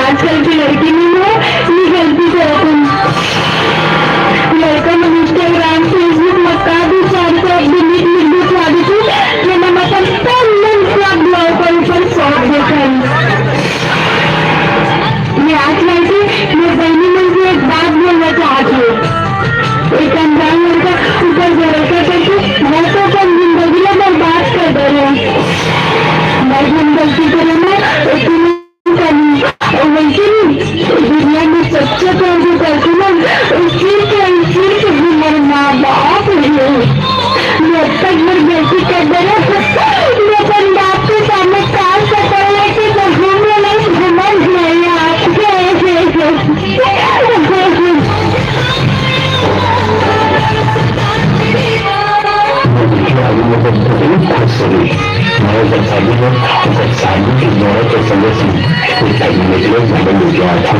आजकल की लड़की नहीं है, ये गलती से लड़का में इंस्टाग्राम फेसबुक मक्का भी सारी को डिलीट लिख सारी थी मैंने मतलब तन सब लोगों पर शॉट देखा ये आज लाइटे मैं बहनी मन से एक बात बोलना चाहती हूँ। एक अनजान लड़का ऊपर भरोसा करके मैं तो कम जिंदगी में बर्बाद कर दे रहे हैं। मैं गलती करूँ दुनिया में सच्चा प्यार जो करती ना सिर्फ मेरे माँ बाप है। मैं अब तक मेरी गलती कर दे रहा मैं अपन बाप के सामने कार से कर लेती तो घूमने नहीं घुमा नहीं आपके शादी के दौर के समय से जबल गया था।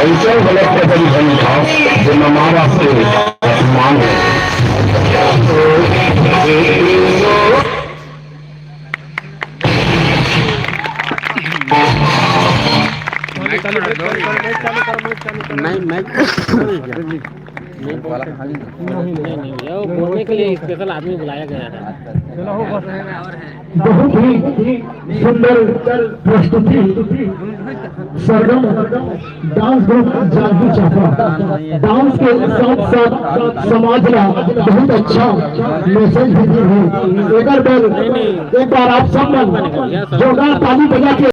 ऐसे गलत कदम नहीं उठाओ जो माँ बाप के अपमान है। बोलने के लिए स्पेशल आदमी बुलाया गया था। बहुत ही सुंदर प्रस्तुति सरगम डांस ग्रुप जादू चापा डांस के साथ साथ समाज का बहुत अच्छा मैसेज भी दी है। एक बार आप सब जोरदार ताली बजा के